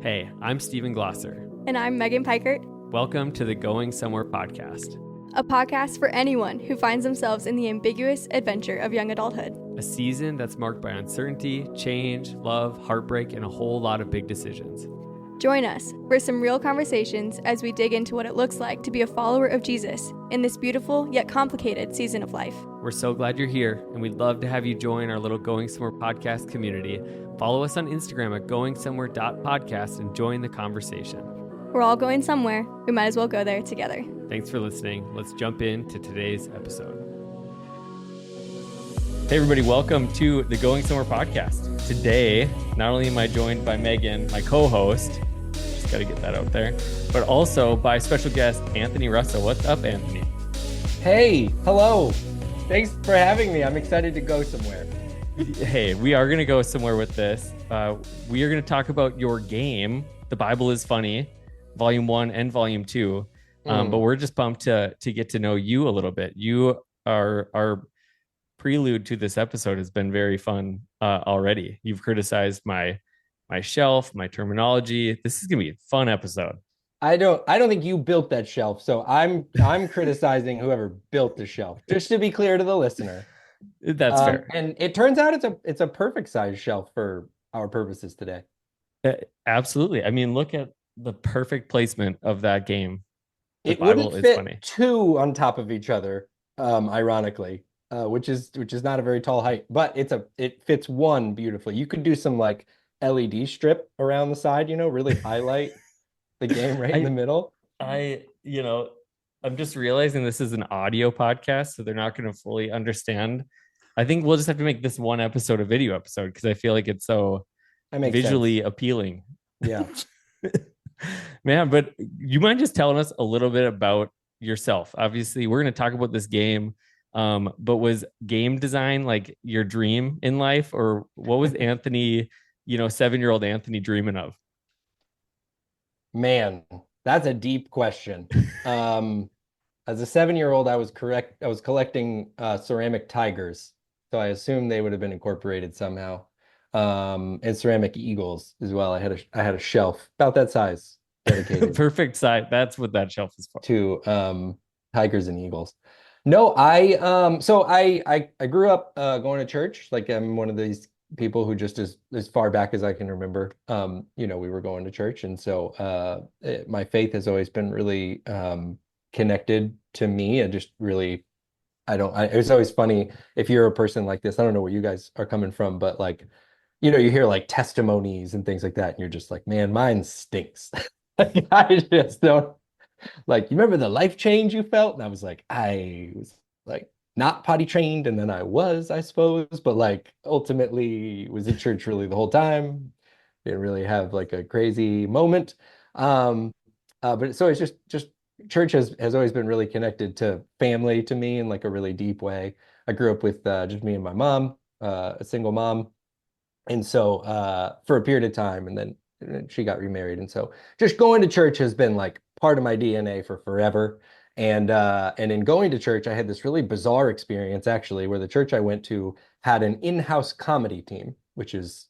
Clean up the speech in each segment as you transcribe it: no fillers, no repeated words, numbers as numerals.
Hey, I'm Stephen Glosser. And I'm Megan Pikert. Welcome to the Going Somewhere podcast, a podcast for anyone who finds themselves in the ambiguous adventure of young adulthood. A season that's marked by uncertainty, change, love, heartbreak, and a whole lot of big decisions. Join us for some real conversations as we dig into what it looks like to be a follower of Jesus in this beautiful yet complicated season of life. We're so glad you're here, and we'd love to have you join our little Going Somewhere podcast community. Follow us on Instagram at goingsomewhere.podcast and join the conversation. We're all going somewhere. We might as well go there together. Thanks for listening. Let's jump into today's episode. Hey everybody, welcome to the Going Somewhere podcast. Today, not only am I joined by Megan, my co-host, just got to get that out there, but also by special guest Anthony Russo. What's up, Anthony? Hey, hello. Thanks for having me. I'm excited to go somewhere. Hey, we are going to go somewhere with this. We are going to talk about your game, The Bible is Funny, Volume 1 and Volume 2. But we're just pumped to get to know you a little bit. You are our prelude to this episode has been very fun already. You've criticized my shelf, my terminology. This is gonna be a fun episode. I don't think you built that shelf, so I'm criticizing whoever built the shelf. Just to be clear to the listener. That's fair. And it turns out it's a perfect size shelf for our purposes today. Absolutely. I mean, look at the perfect placement of that game. It wouldn't fit two on top of each other, ironically. Which is not a very tall height, but it fits one beautifully. You could do some like LED strip around the side, really highlight the game right in the middle. I'm just realizing this is an audio podcast, so they're not going to fully understand. I think we'll just have to make this one episode a video episode because I feel like it's so visually appealing. Yeah. Man, but you mind just telling us a little bit about yourself? Obviously, we're going to talk about this game. But was game design like your dream in life, or what was Anthony, 7-year-old Anthony dreaming of? Man, that's a deep question. As a 7-year-old, I was collecting ceramic tigers, so I assume they would have been incorporated somehow. And ceramic eagles as well. I had a shelf about that size dedicated. Perfect size. That's what that shelf is for. To tigers and eagles. No, I grew up going to church. Like I'm one of these people who just as far back as I can remember, we were going to church. And so my faith has always been really connected to me. And just really, it's always funny if you're a person like this. I don't know where you guys are coming from, but like, you hear like testimonies and things like that. And you're just like, man, mine stinks. I just don't. Like, you remember the life change you felt? And I was like not potty trained, and then I suppose, but like ultimately was in church really the whole time. Didn't really have like a crazy moment. But so it's just church has always been really connected to family to me in like a really deep way. I grew up with just me and my mom, a single mom. And so for a period of time, and then she got remarried. And so just going to church has been like part of my DNA for forever. And in going to church, I had this really bizarre experience actually, where the church I went to had an in-house comedy team, which is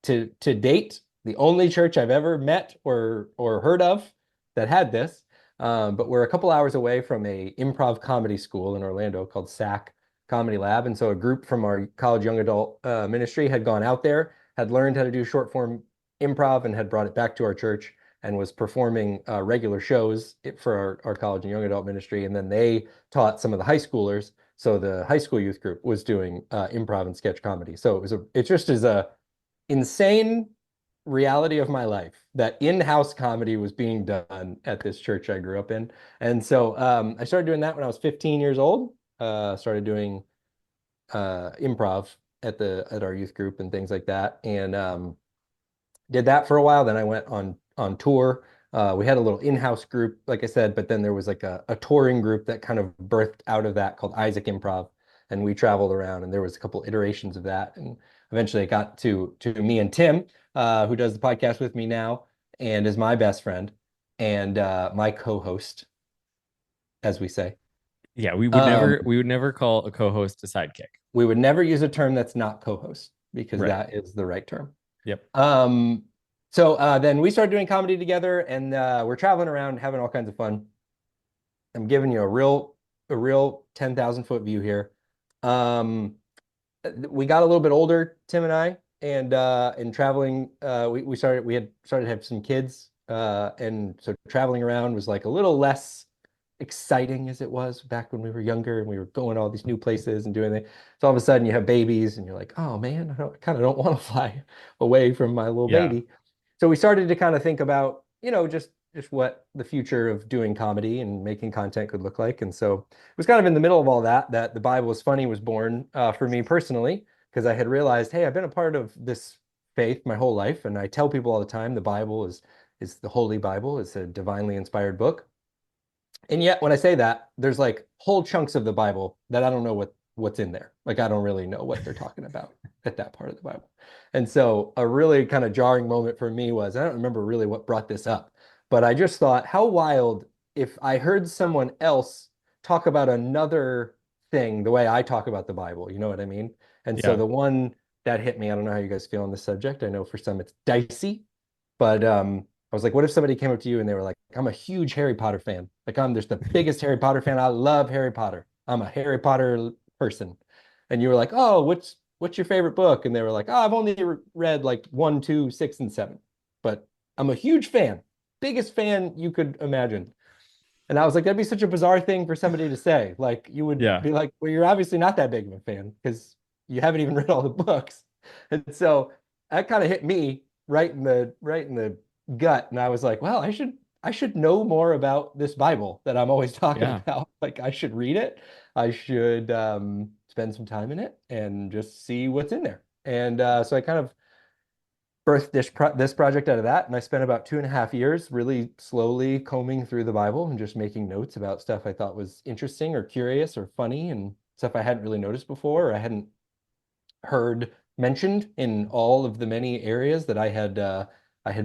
to date the only church I've ever met or heard of that had this. But we're a couple hours away from a improv comedy school in Orlando called SAC Comedy Lab. And so a group from our college young adult ministry had gone out there, had learned how to do short form improv, and had brought it back to our church and was performing regular shows for our college and young adult ministry. And then they taught some of the high schoolers. So the high school youth group was doing improv and sketch comedy. So it just is a insane reality of my life that in-house comedy was being done at this church I grew up in. And so I started doing that when I was 15 years old. Started doing improv at our youth group and things like that. And did that for a while. Then I went on tour. We had a little in-house group, like I said, but then there was like a touring group that kind of birthed out of that called Isaac Improv. And we traveled around, and there was a couple iterations of that. And eventually it got to me and Tim, who does the podcast with me now and is my best friend and my co-host, as we say. Yeah, we would never call a co-host a sidekick. We would never use a term that's not co-host, because that is the right term. Yep. So then we started doing comedy together, and we're traveling around, having all kinds of fun. I'm giving you a real 10,000 foot view here. Um, we got a little bit older, Tim and I, and traveling. We had started to have some kids, and so traveling around was like a little less exciting as it was back when we were younger and we were going to all these new places and doing it. So all of a sudden you have babies and you're like, oh man, I kind of don't want to fly away from my little Yeah. baby. So we started to kind of think about, just what the future of doing comedy and making content could look like. And so it was kind of in the middle of all that The Bible is Funny was born for me personally, because I had realized, hey, I've been a part of this faith my whole life. And I tell people all the time, the Bible is the Holy Bible. It's a divinely inspired book. And yet, when I say that, there's like whole chunks of the Bible that I don't know what's in there. Like I don't really know what they're talking about at that part of the Bible. And so a really kind of jarring moment for me was I don't remember really what brought this up, but I just thought how wild if I heard someone else talk about another thing the way I talk about the Bible. You know what I mean? And so Yeah. the one that hit me, I don't know how you guys feel on this subject. I know for some it's dicey, but I was like, what if somebody came up to you and they were like, I'm a huge Harry Potter fan. Like I'm just the biggest Harry Potter fan. I love Harry Potter. I'm a Harry Potter person. And you were like, oh, what's your favorite book? And they were like, oh, I've only read like 1, 2, 6, and 7. But I'm a huge fan. Biggest fan you could imagine. And I was like, that'd be such a bizarre thing for somebody to say. Like you would Yeah. be like, well, you're obviously not that big of a fan because you haven't even read all the books. And so that kind of hit me right in the gut. And I was like, well, I should know more about this Bible that I'm always talking Yeah. about. Like I should read it. I should spend some time in it and just see what's in there. And so I kind of birthed this project out of that. And I spent about 2.5 years really slowly combing through the Bible and just making notes about stuff I thought was interesting or curious or funny and stuff I hadn't really noticed before or I hadn't heard mentioned in all of the many areas that I had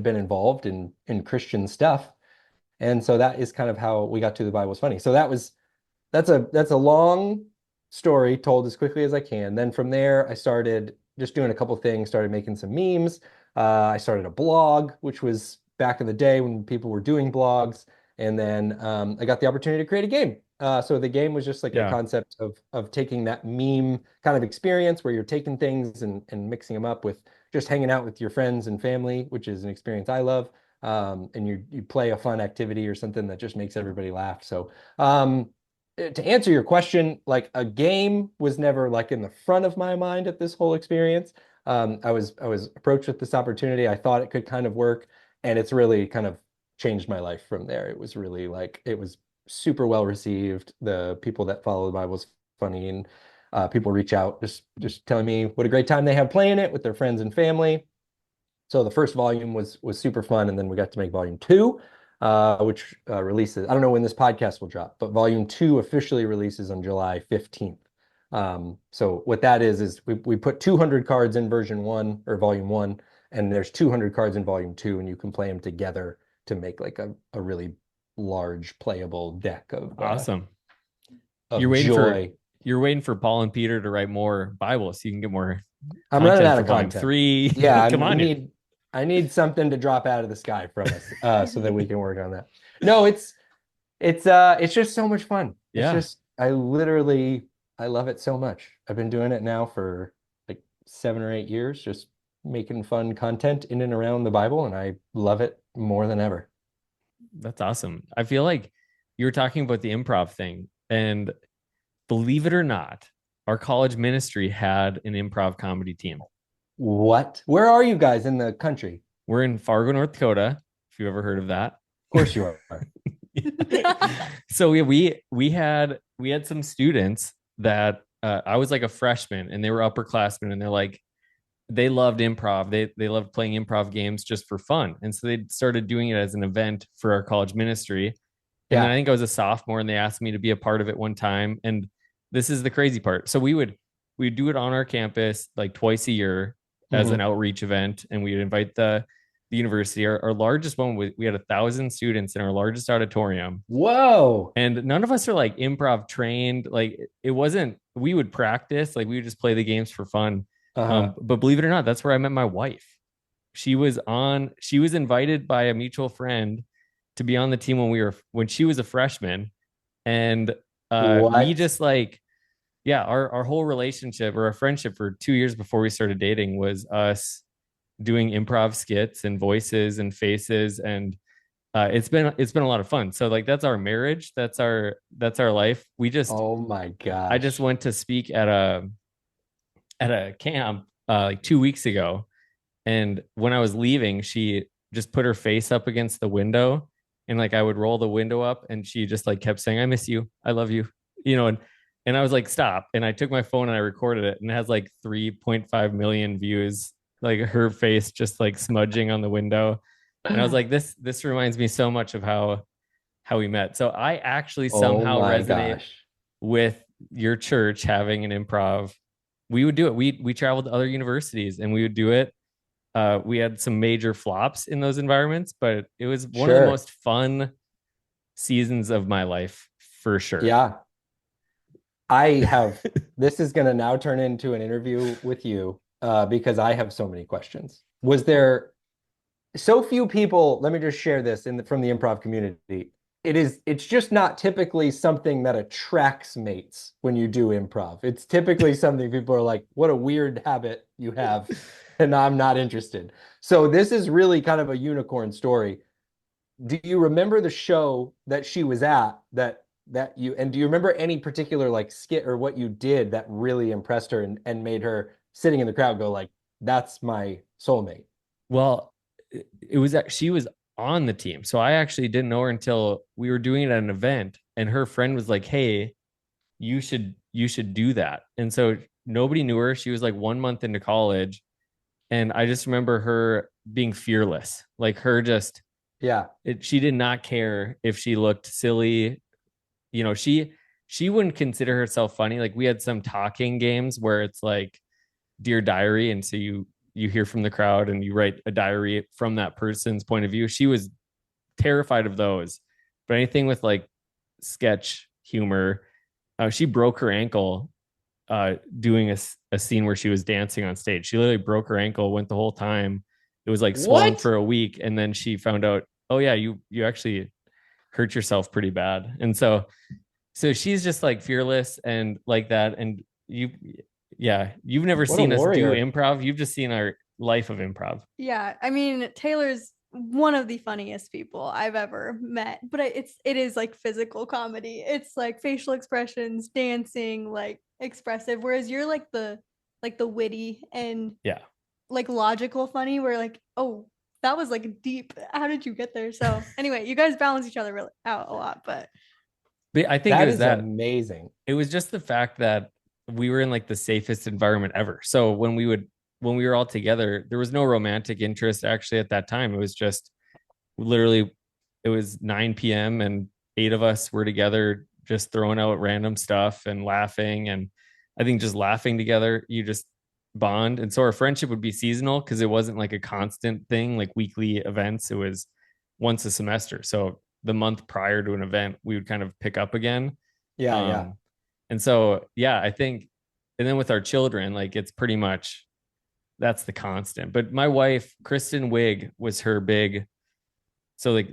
been involved in Christian stuff. And so that is kind of how we got to the Bible's funny. So that's a long story told as quickly as I can. Then from there, I started just doing a couple things, started making some memes. I started a blog, which was back in the day when people were doing blogs. And then I got the opportunity to create a game. So the game was just like a Yeah. concept of taking that meme kind of experience where you're taking things and mixing them up with just hanging out with your friends and family, which is an experience I love. And you play a fun activity or something that just makes everybody laugh. So to answer your question, like a game was never like in the front of my mind at this whole experience. I was approached with this opportunity. I thought it could kind of work, and it's really kind of changed my life from there. It was really like it was super well received. The people that follow the Bible was funny, and people reach out just telling me what a great time they have playing it with their friends and family. So the first volume was super fun, and then we got to make volume two, which releases. I don't know when this podcast will drop, but volume two officially releases on July 15th. So what that is we put 200 cards in version one or volume one, and there's 200 cards in volume two, and you can play them together to make like a really large playable deck Awesome. You're of waiting for joy. you're waiting for Paul and Peter to write more Bible so you can get more I'm running content out for of volume content. three. Yeah, Come I on. need something to drop out of the sky from us, so that we can work on that. No, it's just so much fun. It's Yeah. just I love it so much. I've been doing it now for like 7 or 8 years, just making fun content in and around the Bible, and I love it more than ever. That's awesome. I feel like you were talking about the improv thing, and believe it or not, our college ministry had an improv comedy team. What? Where are you guys in the country? We're in Fargo, North Dakota, if you ever heard of that. Of course you are. So we had some students that I was like a freshman and they were upperclassmen and they're like they loved improv. They loved playing improv games just for fun. And so they started doing it as an event for our college ministry. And then I Yeah. think I was a sophomore and they asked me to be a part of it one time. And this is the crazy part. So we'd do it on our campus like twice a year as an Hmm. outreach event, and we'd invite the university. Our largest one, we had 1,000 students in our largest auditorium, Whoa. and none of us are like improv trained. Like it wasn't. We would practice, like we would just play the games for fun. Uh-huh. But believe it or not, that's where I met my wife. she was invited by a mutual friend to be on the team when she was a freshman. And we What? just like, yeah, our whole relationship or our friendship for 2 years before we started dating was us doing improv skits and voices and faces. And it's been a lot of fun. So like that's our marriage, that's our life. Oh my I just gosh. went to speak at a camp like 2 weeks ago. And when I was leaving, she just put her face up against the window, and like I would roll the window up, and she just like kept saying, "I miss you, I love you," and I was like, "Stop!" And I took my phone and I recorded it, and it has like 3.5 million views, like her face just like smudging on the window. And I was like, "This reminds me so much of how we met." So I actually Oh somehow my resonate gosh. with your church having an improv. We would do it. We traveled to other universities and we would do it. We had some major flops in those environments, but it was one of the Sure. most fun seasons of my life for sure. Yeah. This is going to now turn into an interview with you because I have so many questions. Was there so few people? Let me just share this from the improv community. It's just not typically something that attracts mates when you do improv. It's typically something people are like, what a weird habit you have, and I'm not interested. So this is really kind of a unicorn story. Do you remember the show that she was at and do you remember any particular like skit or what you did that really impressed her and made her sitting in the crowd go like, that's my soulmate? Well, it was that she was on the team. So I actually didn't know her until we were doing it at an event, and her friend was like, "Hey, you should do that." And so nobody knew her. She was like 1 month into college, and I just remember her being fearless. Like her just Yeah. she did not care if she looked silly. She wouldn't consider herself funny. Like we had some talking games where it's like dear diary, and so you hear from the crowd and you write a diary from that person's point of view. She was terrified of those. But anything with like sketch humor, she broke her ankle doing a scene where she was dancing on stage. She literally broke her ankle, went the whole time. It was like swollen What? for a week, and then she found out, oh yeah, you actually hurt yourself pretty bad. And so she's just like fearless and like that. And yeah, you've never What a seen us do warrior. improv. You've just seen our life of improv. Yeah, I mean, Taylor's one of the funniest people I've ever met, but it is like physical comedy. It's like facial expressions, dancing, like expressive, whereas you're like the witty and Yeah. like logical funny where like, oh, that was like deep. How did you get there? So, anyway, you guys balance each other really out a lot, but But I think it That was is that. amazing. It was just the fact that we were in like the safest environment ever. So when we were all together, there was no romantic interest actually at that time. It was just literally it was 9 p.m. and eight of us were together just throwing out random stuff and laughing. And I think just laughing together, you just bond. And so our friendship would be seasonal because it wasn't like a constant thing, like weekly events. It was once a semester. So the month prior to an event, we would kind of pick up again. Yeah, yeah. Um, and so, yeah, I think, and then with our children, like it's pretty much that's the constant. But my wife, Kristen Wiig, was her big. So like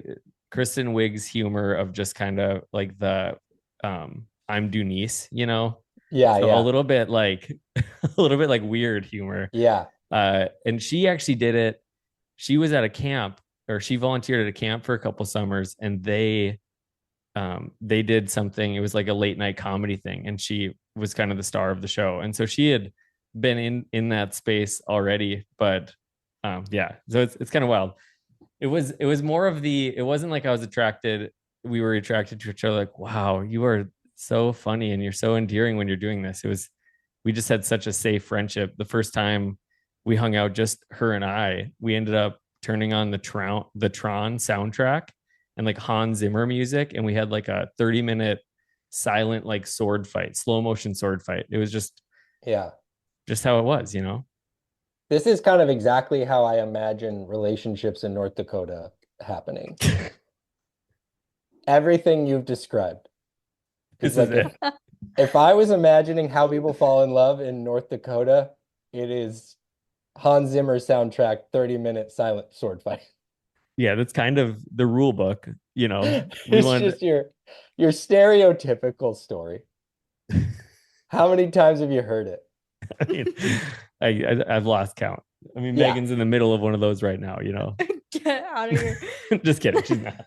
Kristen Wiig's humor of just kind of like the I'm Dunice, Yeah, so a yeah. little bit like a little bit like weird humor. Yeah. And she actually did it. She was at a camp or she volunteered at a camp for a couple summers, and they did something. It was like a late night comedy thing, and she was kind of the star of the show. And so she had been in that space already, but yeah, so it's kind of wild. It was more of the. It wasn't like I was attracted. We were attracted to each other. Like, wow, you are so funny and you're so endearing when you're doing this. It was. We just had such a safe friendship. The first time we hung out, just her and I, we ended up turning on the Tron soundtrack and like Hans Zimmer music, and we had like a 30-minute silent like sword fight, slow motion sword fight. It was Yeah. just how it was. This is kind of exactly how I imagine relationships in North Dakota happening. Everything you've described. It's This is like it. if I was imagining how people fall in love in North Dakota, it is Hans Zimmer soundtrack, 30-minute silent sword fight. Yeah, that's kind of the rule book. We It's want. just your stereotypical story. How many times have you heard it? I mean, I've lost count. I mean, Yeah. Megan's in the middle of one of those right now. Get out of here. Just kidding. She's not.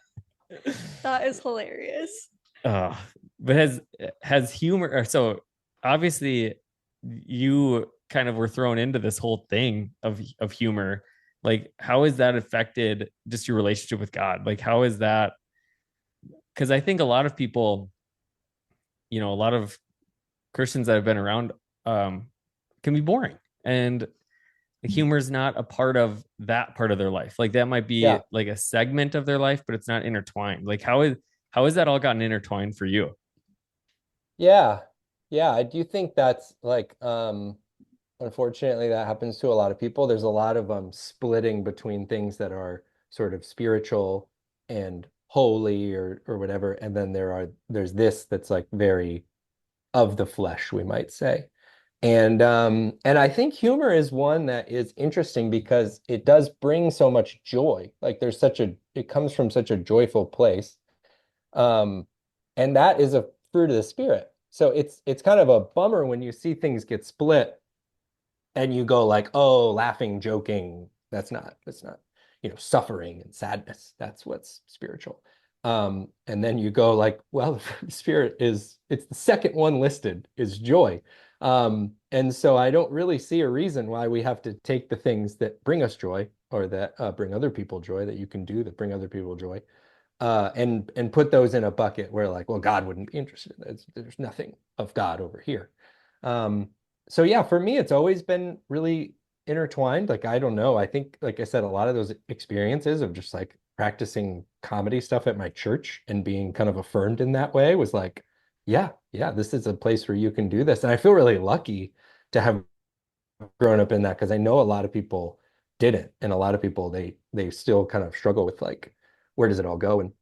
That is hilarious. But has humor? So obviously, you kind of were thrown into this whole thing of humor. Like, how has that affected just your relationship with God? Like, how is that? Because I think a lot of people, a lot of Christians that have been around, can be boring, and humor is not a part of that part of their life. Like that might be Yeah. like a segment of their life, but it's not intertwined. Like how is that all gotten intertwined for you? Yeah. Yeah. I do think that's like unfortunately that happens to a lot of people. There's a lot of splitting between things that are sort of spiritual and holy or whatever. And then there's this that's like very of the flesh, we might say. And I think humor is one that is interesting because it does bring so much joy. Like it comes from such a joyful place. Um, and that is a fruit of the spirit. So it's kind of a bummer when you see things get split and you go like, oh, laughing, joking, that's not, suffering and sadness. That's what's spiritual. And then you go like, well, the spirit it's the second one listed is joy. And so I don't really see a reason why we have to take the things that bring us joy or that bring other people joy that you can do that bring other people joy, and put those in a bucket where like, well, God wouldn't be interested. There's nothing of God over here. Um, so yeah, for me, it's always been really intertwined. Like, I don't know. I think, like I said, a lot of those experiences of just like practicing comedy stuff at my church and being kind of affirmed in that way was like, yeah, this is a place where you can do this. And I feel really lucky to have grown up in that because I know a lot of people didn't, and a lot of people they still kind of struggle with like where does it all go? And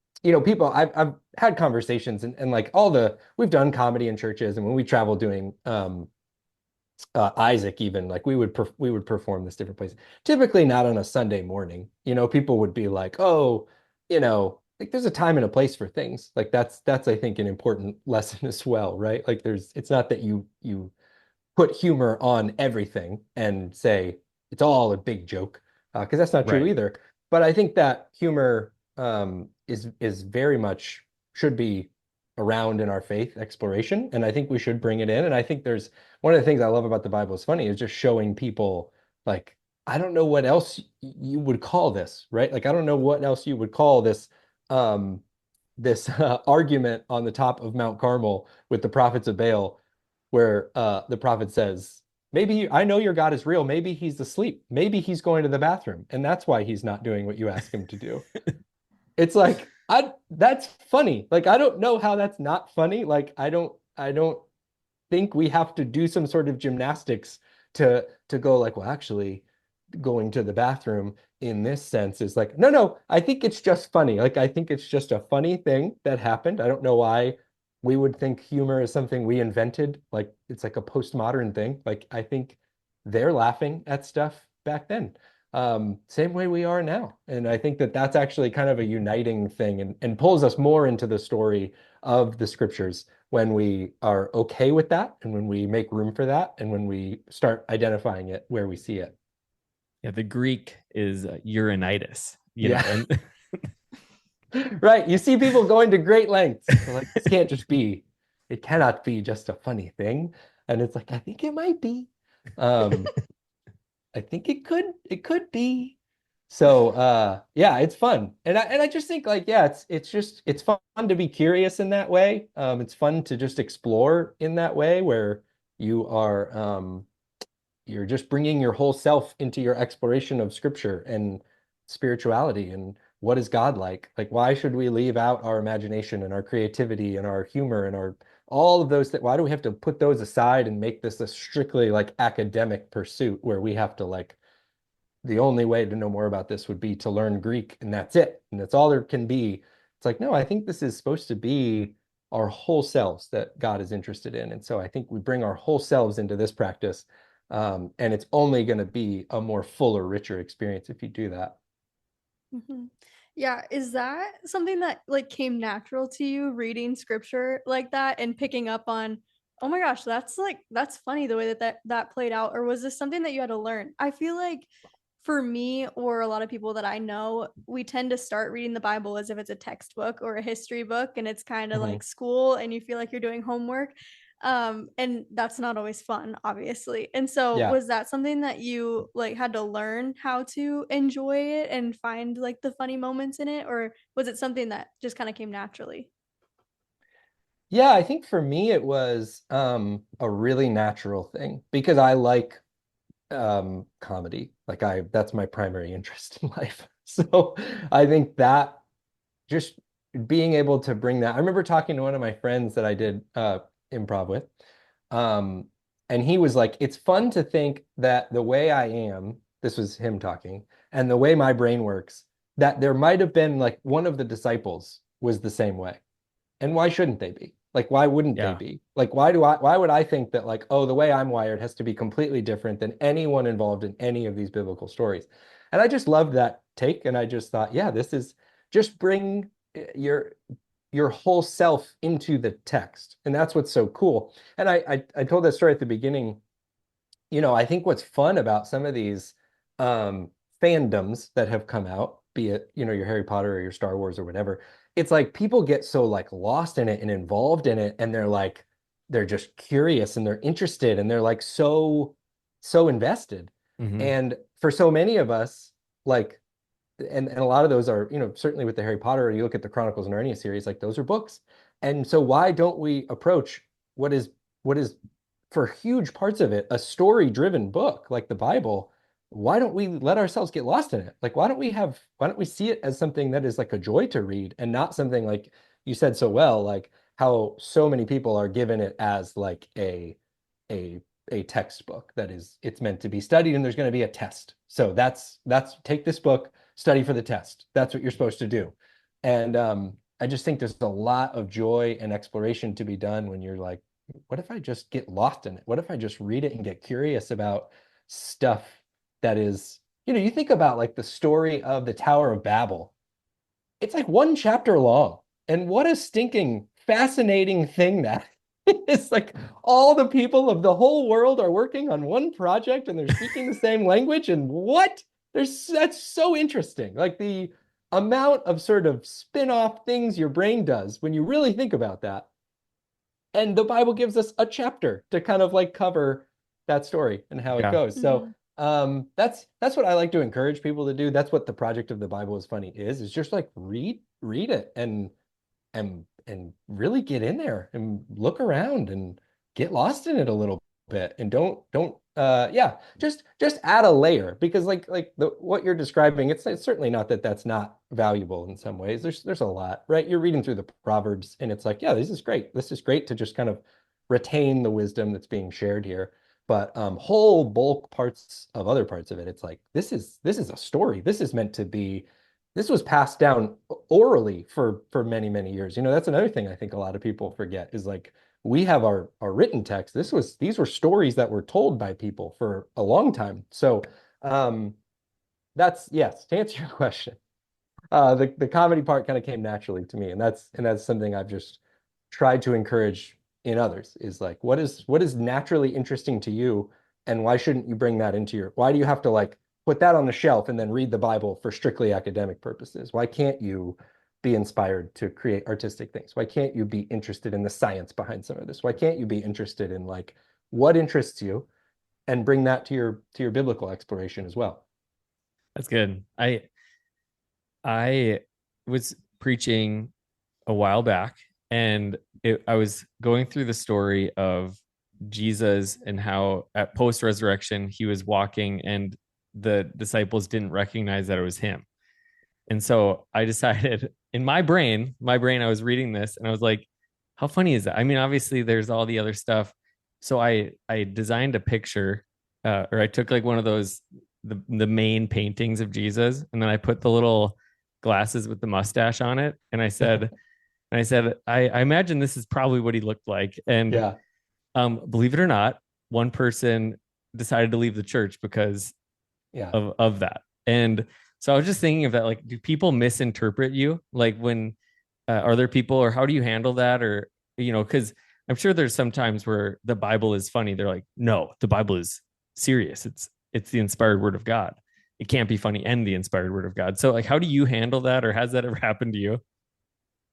people I've had conversations and like we've done comedy in churches, and when we travel doing Isaac, even like we would perform this different places. Typically not on a Sunday morning. People would be like, oh, like there's a time and a place for things. Like that's I think an important lesson as well, right? Like it's not that you put humor on everything and say it's all a big joke, because that's not true Right. either. But I think that humor is very much should be around in our faith exploration, and I think we should bring it in. And I think there's one of the things I love about the Bible is funny is just showing people like I don't know what else you would call this, right? Like I don't know what else you would call um, this argument on the top of Mount Carmel with the prophets of Baal where the prophet says, maybe I know your God is real. Maybe he's asleep. Maybe he's going to the bathroom. And that's why he's not doing what you ask him to do. It's like, that's funny. Like, I don't know how that's not funny. Like, I don't think we have to do some sort of gymnastics to go like, well, actually, going to the bathroom in this sense is like, no, I think it's just funny. Like, I think it's just a funny thing that happened. I don't know why we would think humor is something we invented. Like, it's like a postmodern thing. Like, I think they're laughing at stuff back then. Same way we are now. And I think that that's actually kind of a uniting thing and pulls us more into the story of the scriptures when we are okay with that and when we make room for that and when we start identifying it where we see it. Yeah, the Greek is urinitis, Yeah. and Right. You see people going to great lengths. They're like, it cannot be just a funny thing. And it's like, I think it might be. Um, I think it could be. So yeah, it's fun. And I just think like, yeah, it's fun to be curious in that way. It's fun to just explore in that way where you are you're just bringing your whole self into your exploration of scripture and spirituality and what is God like? Like, why should we leave out our imagination and our creativity and our humor and our all of those things? Why do we have to put those aside and make this a strictly like academic pursuit where we have to like the only way to know more about this would be to learn Greek and that's it and that's all there can be. It's like, no, I think this is supposed to be our whole selves that God is interested in. And so I think we bring our whole selves into this practice, And it's only going to be a more fuller, richer experience if you do that. Mhm. Yeah, is that something that like came natural to you reading scripture like that and picking up on, oh my gosh, that's funny the way that played out, or was this something that you had to learn? I feel like for me or a lot of people that I know, we tend to start reading the Bible as if it's a textbook or a history book and it's kind of Mhm. like school and you feel like you're doing homework. And that's not always fun, obviously. And so Yeah. was that something that you like had to learn how to enjoy it and find like the funny moments in it, or was it something that just kind of came naturally? Yeah, I think for me it was a really natural thing because I like comedy. Like I that's my primary interest in life. So I think that just being able to bring that. I remember talking to one of my friends that I did improv with. Um, and he was like, it's fun to think that the way I am, this was him talking, and the way my brain works, that there might have been like one of the disciples was the same way. And why shouldn't they be? Like, why wouldn't they Yeah. be? Like, why would I think that, like, oh, the way I'm wired has to be completely different than anyone involved in any of these biblical stories? And I just loved that take. And I just thought, yeah, this is just bring your your whole self into the text. And that's what's so cool. And I told that story at the beginning. I think what's fun about some of these um, fandoms that have come out, be it, your Harry Potter or your Star Wars or whatever, it's like people get so like lost in it and involved in it, and they're just curious and they're interested and they're like so invested. Hmm. And for so many of us, like, and a lot of those are, certainly with the Harry Potter, or you look at the Chronicles of Narnia series, like those are books. And so why don't we approach what is what is for huge parts of it a story-driven book like the Bible? Why don't we let ourselves get lost in it? Like why don't we see it as something that is like a joy to read and not something like you said so well, like how so many people are given it as like a a textbook that is it's meant to be studied and there's going to be a test. So that's take this book, study for the test. That's what you're supposed to do. And I just think there's a lot of joy and exploration to be done when you're like, what if I just get lost in it? What if I just read it and get curious about stuff that is, you think about like the story of the Tower of Babel. It's like one chapter long. And what a stinking fascinating thing that is. Like all the people of the whole world are working on one project and they're speaking the same language. And what? That's so interesting. Like the amount of sort of spin-off things your brain does when you really think about that. And the Bible gives us a chapter to kind of like cover that story and how it Yeah. goes. So Mhm. that's what I like to encourage people to do. That's what the project of the Bible is funny is just like read it and really get in there and look around and get lost in it a little bit and don't yeah, just add a layer because like the what you're describing, it's certainly not that that's not valuable in some ways. There's a lot, right? You're reading through the Proverbs and it's like, yeah, this is great. This is great to just kind of retain the wisdom that's being shared here. But whole bulk parts of other parts of it, it's like this is a story. This is meant to be this was passed down orally for many many years. That's another thing I think a lot of people forget is like we have our written text. These were stories that were told by people for a long time. So um that's yes, to answer your question. The comedy part kind of came naturally to me, and that's something I've just tried to encourage in others is like what is naturally interesting to you, and why shouldn't you bring that into your why do you have to like put that on the shelf and then read the Bible for strictly academic purposes? Why can't you be inspired to create artistic things? Why can't you be interested in the science behind some of this? Why can't you be interested in like what interests you and bring that to your biblical exploration as well? That's good. I was preaching a while back, and I was going through the story of Jesus and how at post resurrection he was walking and the disciples didn't recognize that it was him. And so I decided in my brain, I was reading this and I was like, how funny is that? I mean, obviously there's all the other stuff. So I designed a picture, or I took like one of those the main paintings of Jesus, and then I put the little glasses with the mustache on it, and I imagine this is probably what he looked like. And Yeah. believe it or not, one person decided to leave the church because Yeah. of that. And so I was just thinking of that, like, do people misinterpret you? Like when are there people, or how do you handle that? Or, because I'm sure there's some times where the Bible is funny. They're like, no, the Bible is serious. It's the inspired word of God. It can't be funny and the inspired word of God. So like, how do you handle that? Or has that ever happened to you?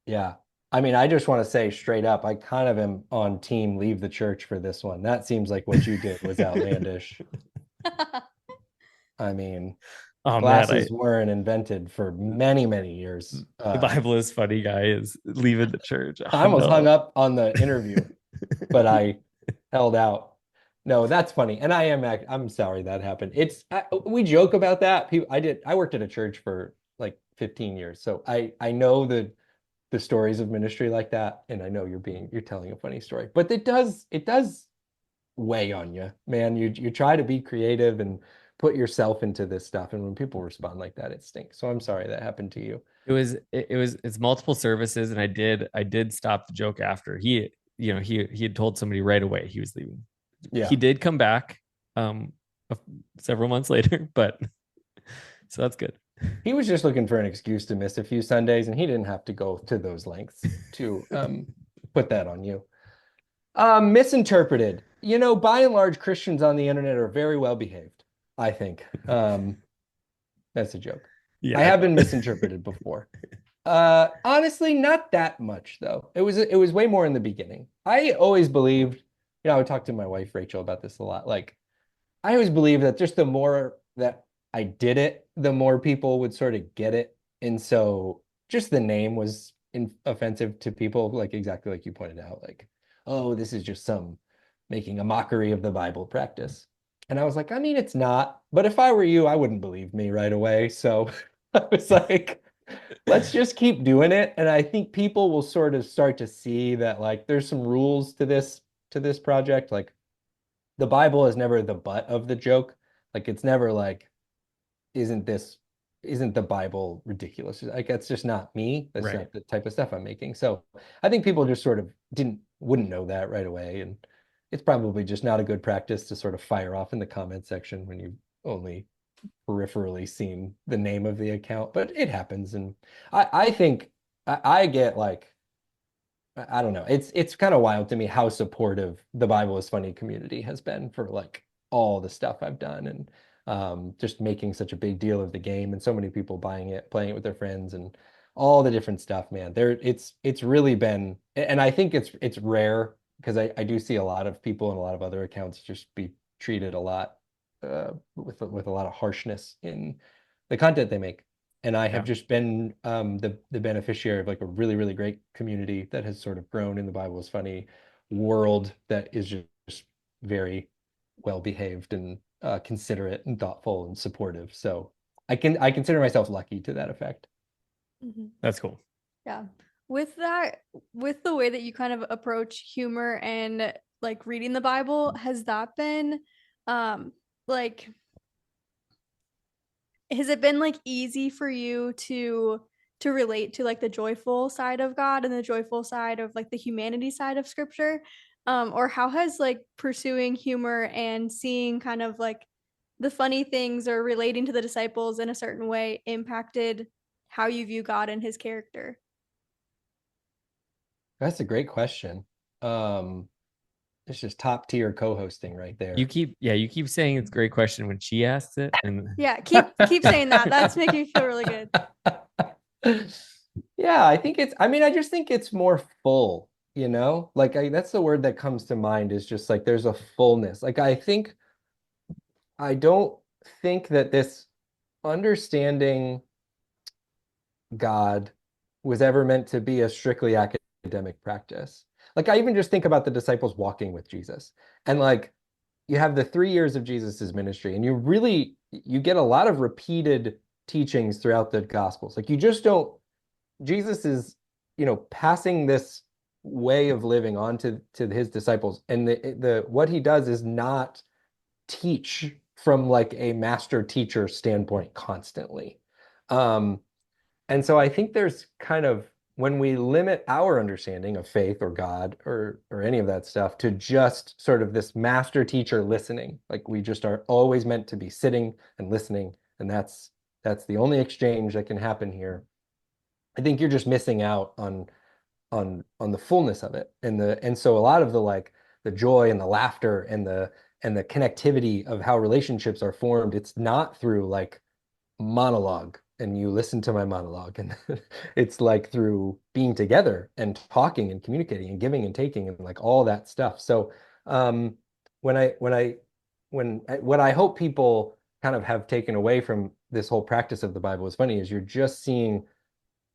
Yeah. I mean, I just want to say straight up, I kind of am on team leave the church for this one. That seems like what you did was outlandish. I mean, Oh man, glasses weren't invented for many, many years. the Bible is funny guy is leaving the church. I Oh almost hung no. up on the interview, but I held out. No, that's funny. And I'm sorry that happened. We joke about that. I worked at a church for like 15 years. So I know the stories of ministry like that. And I know you're telling a funny story, but it does weigh on you, man. You try to be creative and put yourself into this stuff. And when people respond like that, it stinks. So I'm sorry that happened to you. It's multiple services, and I did stop the joke after he had told somebody right away he was leaving. He Yeah. did come back um several months later, but so that's good. He was just looking for an excuse to miss a few Sundays, and he didn't have to go to those lengths to put that on you. Misinterpreted. By and large, Christians on the internet are very well behaved, I think. That's a joke. Yeah, I have been misinterpreted before. Honestly, not that much though. It was way more in the beginning. I always believed, I would talk to my wife Rachel about this a lot. Like, I always believed that just the more that I did it, the more people would sort of get it. And so just the name was offensive to people, like exactly like you pointed out, like, oh, this is just some making a mockery of the Bible practice. And I was like, I mean, it's not. But if I were you, I wouldn't believe me right away. So I was like, let's just keep doing it. And I think people will sort of start to see that like there's some rules to this project. Like the Bible is never the butt of the joke. Like it's never like, isn't this isn't the Bible ridiculous? Like that's just not me. That's right. not the type of stuff I'm making. So I think people just sort of wouldn't know that right away. And it's probably just not a good practice to sort of fire off in the comment section when you've only peripherally seen the name of the account. But it happens. And I think I get like I don't know. It's kind of wild to me how supportive the Bible is Funny community has been for like all the stuff I've done and just making such a big deal of the game and so many people buying it, playing it with their friends and all the different stuff, man. It's really been, and I think it's rare because I do see a lot of people and a lot of other accounts just be treated a lot with a lot of harshness in the content they make. And I have Yeah. just been the beneficiary of like a really, really great community that has sort of grown in the Bible is Funny world that is just very well behaved and considerate and thoughtful and supportive. So I consider myself lucky to that effect. Mhm. That's cool. Yeah. With that, with the way that you kind of approach humor and like reading the Bible, has that been like has it been like easy for you to relate to like the joyful side of God and the joyful side of like the humanity side of scripture? Or how has like pursuing humor and seeing kind of like the funny things or relating to the disciples in a certain way impacted how you view God and his character? That's a great question. Um, it's just top tier co-hosting right there. You keep saying it's a great question when she asks it, and Yeah, keep saying that. That's making me feel really good. Yeah, I mean, I just think it's more full, Like that's the word that comes to mind is just like there's a fullness. Like I don't think that this understanding God was ever meant to be a strictly academic practice. Like I even just think about the disciples walking with Jesus. And like you have the 3 years of Jesus's ministry, and you get a lot of repeated teachings throughout the gospels. Like you just don't Jesus is, passing this way of living on to his disciples. And the what he does is not teach from like a master teacher standpoint constantly. Um, and so I think there's kind of when we limit our understanding of faith or God or any of that stuff to just sort of this master teacher listening, like we just are always meant to be sitting and listening, and that's the only exchange that can happen here. I think you're just missing out on the fullness of it. And so a lot of the like the joy and the laughter and the connectivity of how relationships are formed, it's not through like monologue and you listen to my monologue, and it's like through being together and talking and communicating and giving and taking and like all that stuff. So um what I hope people kind of have taken away from this whole practice of the Bible is funny is you're just seeing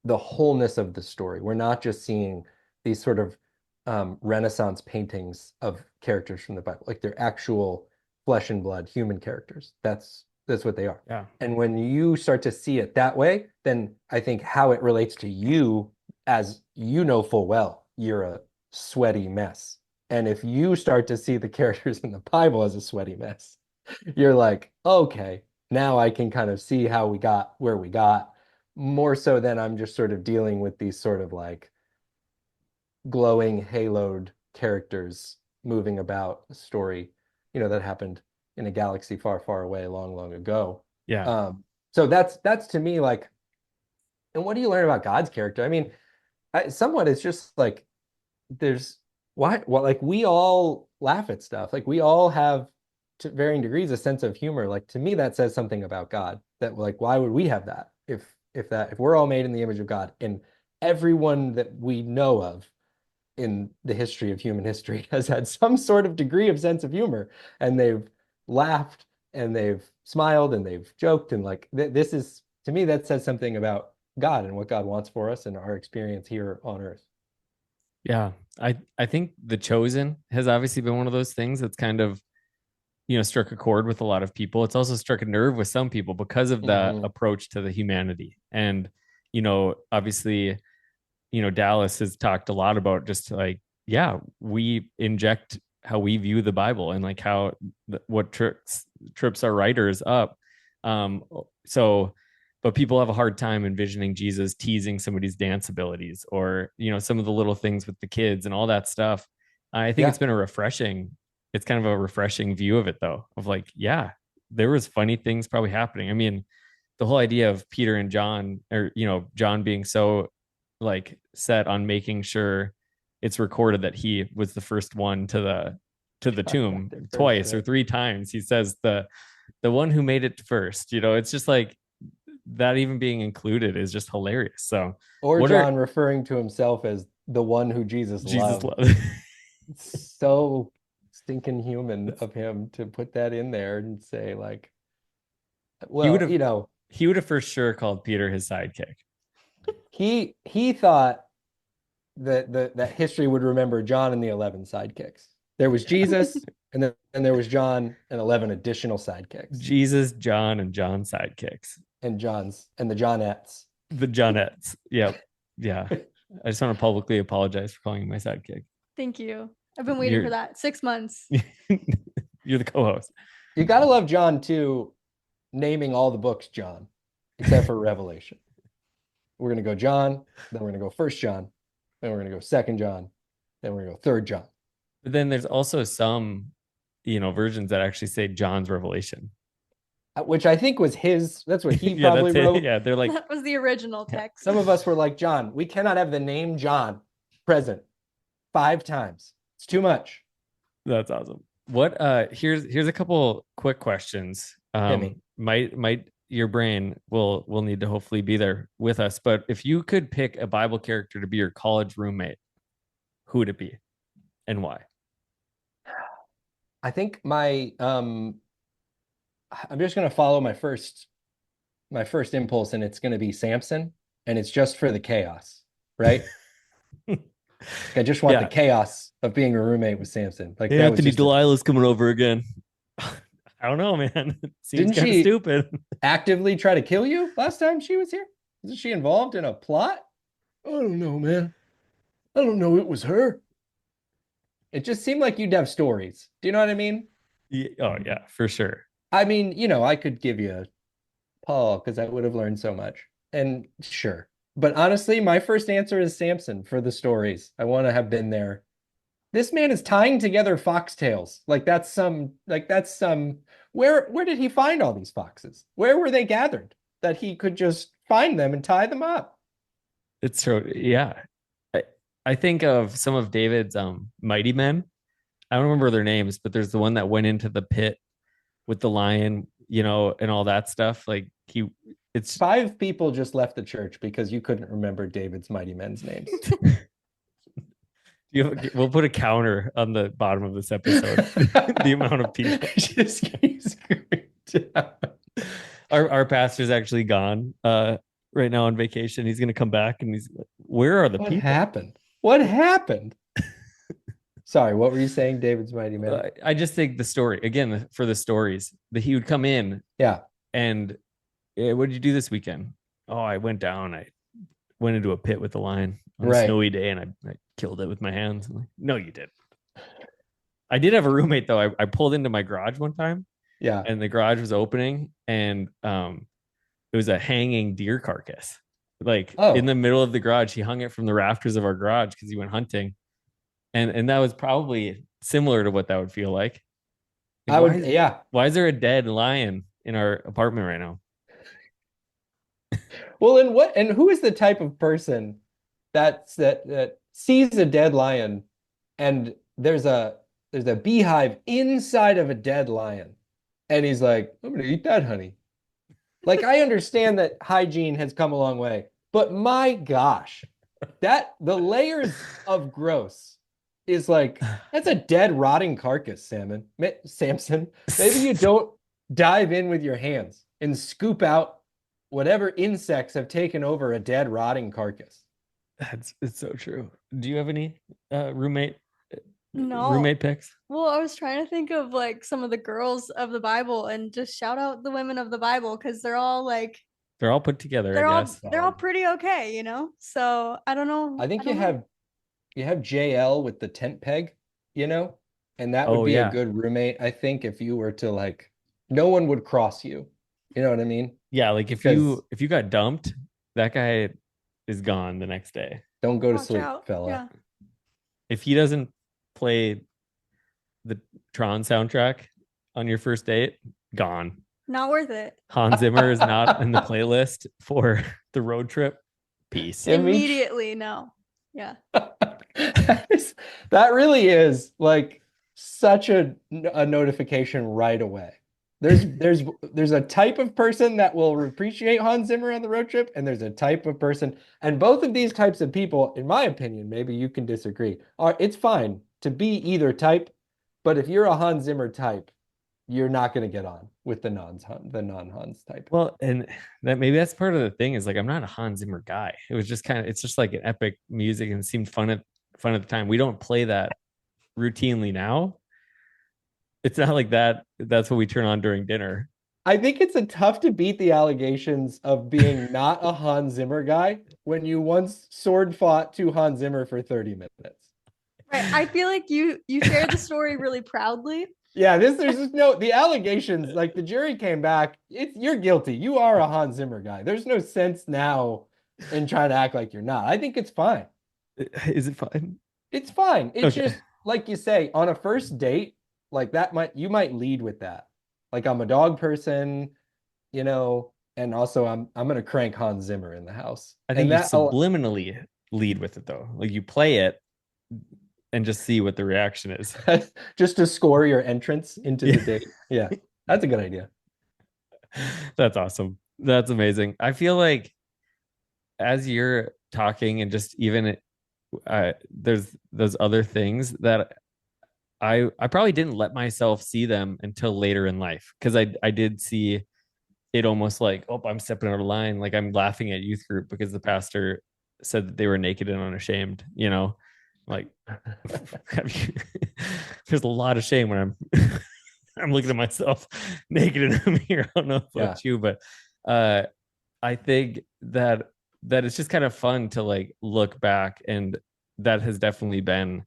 the wholeness of the story. We're not just seeing these sort of Renaissance paintings of characters from the Bible, like they're actual flesh and blood human characters. That's what they are. Yeah. And when you start to see it that way, then I think how it relates to you, as you know full well, you're a sweaty mess. And if you start to see the characters in the Bible as a sweaty mess, you're like, okay, now I can kind of see how we got where we got, more so than I'm just sort of dealing with these sort of like glowing haloed characters moving about a story, that happened in a galaxy far, far away, long, long ago. Yeah. So that's to me like, and what do you learn about God's character? I mean, somewhat it's just like there's why well like we all laugh at stuff. Like we all have to varying degrees a sense of humor. Like to me, that says something about God. That like why would we have that if we're all made in the image of God and everyone that we know of in the history of human history has had some sort of degree of sense of humor, and they've laughed and they've smiled and they've joked, and like this is to me that says something about God and what God wants for us and our experience here on earth. Yeah. I think The Chosen has obviously been one of those things that's kind of, struck a chord with a lot of people. It's also struck a nerve with some people because of the Mm-hmm. approach to the humanity. And, obviously, Dallas has talked a lot about just like, yeah, we inject how we view the Bible and like how what trips our writers up. Um, so, but people have a hard time envisioning Jesus teasing somebody's dance abilities or, some of the little things with the kids and all that stuff. I think Yeah. it's kind of a refreshing view of it though, of like, yeah, there was funny things probably happening. I mean, the whole idea of Peter and John, or John being so like set on making sure it's recorded that he was the first one to the tomb First, twice or right. three times. He says the one who made it first. It's just like that even being included is just hilarious. So Or what are John referring to himself as the one who Jesus Jesus loved. love? It's so stinking human of him to put that in there and say like, he would well, have he would have for sure called Peter his sidekick. he thought that history would remember John and the 11 sidekicks. There was Jesus, and there was John and 11 additional sidekicks, Jesus, John, and John sidekicks. and the Johnettes. The Johnettes. Yep. Yeah. I just want to publicly apologize for calling you my sidekick. Thank you. I've been waiting for that 6 months. You're the co-host. You gotta love John too, naming all the books John, except for Revelation. We're gonna go John, then we're gonna go First John, then we're gonna go Second John, then we're gonna go Third John. But then there's also some, versions that actually say John's Revelation. Which I think was his. That's what he Yeah, probably that's it. wrote. Yeah, they're like, That was the original text. Some of us were like, John, we cannot have the name John present 5 times. It's too much. that's awesome. What here's a couple quick questions. Hit me. Might your brain will need to hopefully be there with us. But if you could pick a Bible character to be your college roommate, who would it be and why? I think I'm just gonna follow my first impulse, and it's gonna be Samson, and it's just for the chaos, right? I just want the chaos of being a roommate with Samson. Like hey, that Anthony was just Delilah's coming over again. I don't know, man. It seems Didn't kind of she stupid. actively try to kill you last time she was here? Isn't she involved in a plot? I don't know, man. I don't know. It was her. It just seemed like you'd have stories. Do you know what I mean? Yeah, oh yeah, for sure. I mean, I could give you Paul because I would have learned so much. And sure, But honestly, my first answer is Samson for the stories. I want to have been there. This man is tying together foxtails. Like that's some where did he find all these foxes? Where were they gathered that he could just find them and tie them up? It's true. Yeah. I, I think of some of David's mighty men. I don't remember their names, but there's the one that went into the pit with the lion, and all that stuff. Like it's 5 people just left the church because you couldn't remember David's mighty men's names. we'll put a counter on the bottom of this episode. The amount of people. Just keeps going down. Our pastor's actually gone right now on vacation. He's gonna come back and he's like, where are the people? Happened? What happened? Sorry, what were you saying, David's mighty men? I just think the story again for the stories that he would come in. Yeah. And what did you do this weekend? Oh, I went down. I went into a pit with a lion on a snowy day, and I killed it with my hands. I'm like, no, you didn't. I did have a roommate though. I pulled into my garage one time. Yeah. And the garage was opening, and it was a hanging deer carcass. Like in the middle of the garage. He hung it from the rafters of our garage because he went hunting. And that was probably similar to what that would feel like. Why is there a dead lion in our apartment right now? Well, and who is the type of person that sees a dead lion and there's a beehive inside of a dead lion, and he's like, I'm gonna eat that honey. Like, I understand that hygiene has come a long way, but my gosh, that the layers of gross is like, that's a dead rotting carcass, Samson. Maybe you don't dive in with your hands and scoop out whatever insects have taken over a dead rotting carcass. It's so true. Do you have any roommate picks? Well, I was trying to think of like some of the girls of the Bible and just shout out the women of the Bible because they're all put together. They're all pretty okay, So I don't know. I think you have JL with the tent peg, and that would be a good roommate. I think if you were to no one would cross you. You know what I mean? Yeah, like if you got dumped, that guy is gone the next day. Don't go to sleep, fella. Yeah. If he doesn't play the Tron soundtrack on your first date, gone. Not worth it. Hans Zimmer is not in the playlist for the road trip. Peace. Immediately, no. Yeah. That really is like such a notification right away. There's a type of person that will appreciate Hans Zimmer on the road trip, and there's a type of person, and both of these types of people, in my opinion, maybe you can disagree, it's fine to be either type, but if you're a Hans Zimmer type, you're not going to get on with the non-Hans type. Well, and that's part of the thing is like, I'm not a Hans Zimmer guy. It was just it's just like an epic music and it seemed fun at the time. We don't play that routinely now. It's not like that. That's what we turn on during dinner. I think it's tough to beat the allegations of being not a Hans Zimmer guy when you once sword fought to Hans Zimmer for 30 minutes. Right. I feel like you shared the story really proudly. Yeah, the allegations, like the jury came back, you're guilty. You are a Hans Zimmer guy. There's no sense now in trying to act like you're not. I think it's fine. Is it fine? It's fine. It's just like you say, on a first date, like you might lead with that. Like, I'm a dog person, and also I'm going to crank Hans Zimmer in the house. I think you subliminally lead with it though. Like, you play it and just see what the reaction is. Just to score your entrance into the date. Yeah, that's a good idea. That's awesome. That's amazing. I feel like as you're talking and just even there's those other things that I probably didn't let myself see them until later in life, because I did see it almost like, oh, I'm stepping out of line. Like, I'm laughing at youth group because the pastor said that they were naked and unashamed, like there's a lot of shame when I'm looking at myself naked in the mirror. I don't know about you, but I think that it's just kind of fun to like look back, and that has definitely been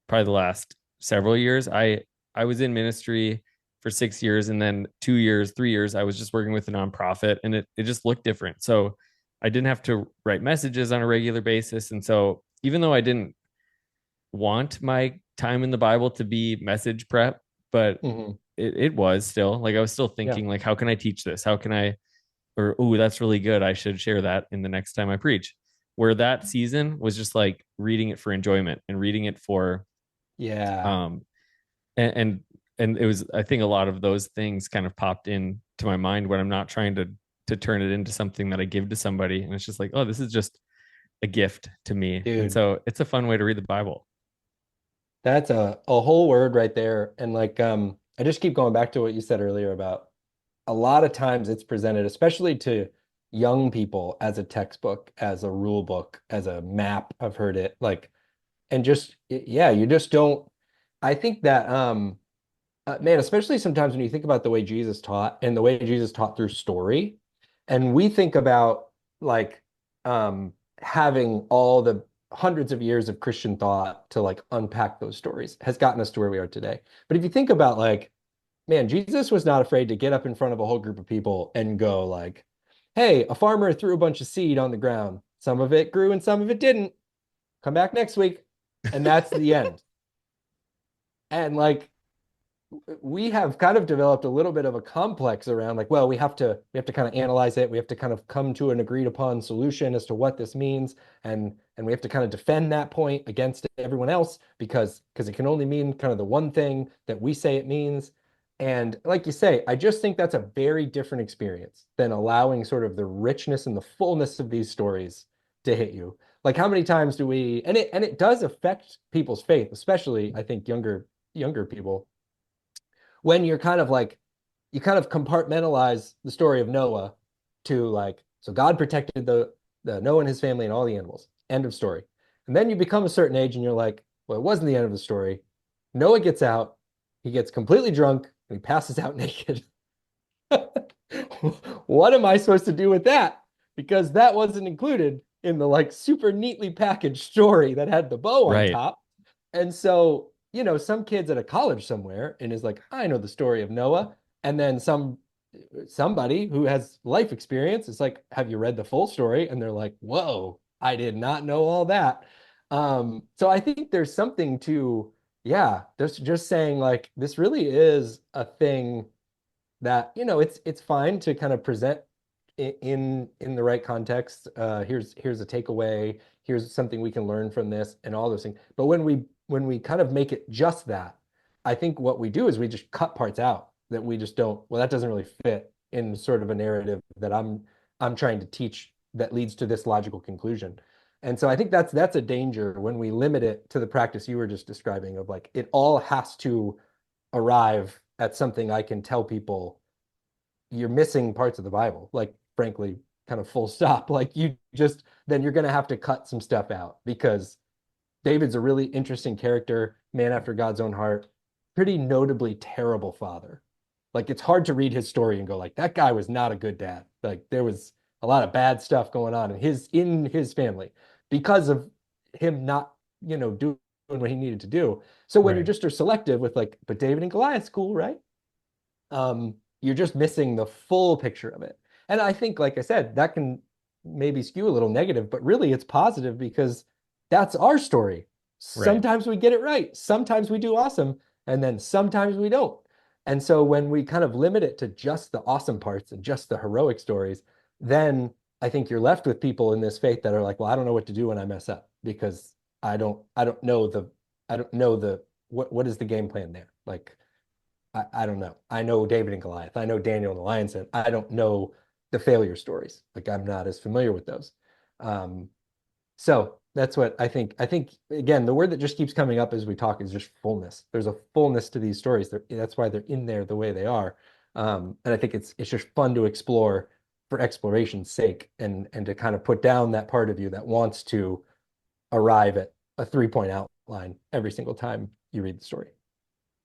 probably the last several years. I was in ministry for 6 years, and then 2 years, 3 years, I was just working with a nonprofit, and it just looked different. So I didn't have to write messages on a regular basis. And so even though I didn't want my time in the Bible to be message prep, but Mm-hmm. it was still like I was still Yeah. thinking like, how can I teach this? How can I, or oh, that's really good. I should share that in the next time I preach. Where that season was just like reading it for enjoyment and reading it for Yeah. um and and it was, I think a lot of those things kind of popped in to my mind when I'm not trying to turn it into something that I give to somebody. And it's just like, oh, this is just a gift to me. And Dude, so it's a fun way to read the Bible. that's a whole word right there. And like I just keep going back to what you said earlier about a lot of times it's presented, especially to young people, as a textbook, as a rule book, as a map. I've heard it like, and just yeah, you just don't. I think that man, especially sometimes when you think about the way Jesus taught and the way Jesus taught through story, and we think about like having all the hundreds of years of Christian thought to like unpack those stories has gotten us to where we are today. But if you think about like, man, Jesus was not afraid to get up in front of a whole group of people and go like, "Hey, a farmer threw a bunch of seed on the ground. Some of it grew and some of it didn't. Come back next week." And that's the end. And like we have kind of developed a little bit of a complex around like, well, we have to kind of analyze it. We have to kind of come to an agreed upon solution as to what this means, and we have to kind of defend that point against everyone else because it can only mean kind of the one thing that we say it means. And like you say, I just think that's a very different experience than allowing sort of the richness and the fullness of these stories to hit you. Like how many times do we, and it does affect people's faith, especially I think younger people, when you're kind of like you kind of compartmentalize the story of Noah to like, so God protected the Noah and his family and all the animals. End of story. And then you become a certain age and you're like, well, it wasn't the end of the story. Noah gets out, he gets completely drunk, and he passes out naked. What am I supposed to do with that? Because that wasn't included in the like super neatly packaged story that had the bow on Right. top. And so, some kid's at a college somewhere and is like, I know the story of Noah. And then somebody who has life experience is like, have you read the full story? And they're like, whoa, I did not know all that. So I think there's something to, yeah, just saying like this really is a thing that, it's fine to kind of present in the right context. Here's a takeaway. Here's something we can learn from this, and all those things. But when we kind of make it just that, I think what we do is we just cut parts out that we just don't. Well, that doesn't really fit in sort of a narrative that I'm trying to teach that leads to this logical conclusion. And so I think that's a danger when we limit it to the practice you were just describing of like it all has to arrive at something I can tell people. You're missing parts of the Bible, like frankly, kind of full stop. Like then you're going to have to cut some stuff out because David's a really interesting character, man after God's own heart, pretty notably terrible father. Like it's hard to read his story and go like that guy was not a good dad. Like there was a lot of bad stuff going on in his family because of him not, doing what he needed to do. So when you Right. just are selective with like, but David and Goliath's cool, right? You're just missing the full picture of it. And I think, like I said, that can maybe skew a little negative, but really it's positive because that's our story. Right. Sometimes we get it right, sometimes we do awesome, and then sometimes we don't. And so when we kind of limit it to just the awesome parts and just the heroic stories, then I think you're left with people in this faith that are like, well, I don't know what to do when I mess up because I don't know the what is the game plan there? Like I don't know. I know David and Goliath. I know Daniel and the lion's den. I don't know the failure stories. Like I'm not as familiar with those. Um, so that's what I think. I think again, the word that just keeps coming up as we talk is just fullness. There's a fullness to these stories. That's why they're in there the way they are. And I think it's just fun to explore for exploration's sake and to kind of put down that part of you that wants to arrive at a 3-point outline every single time you read the story.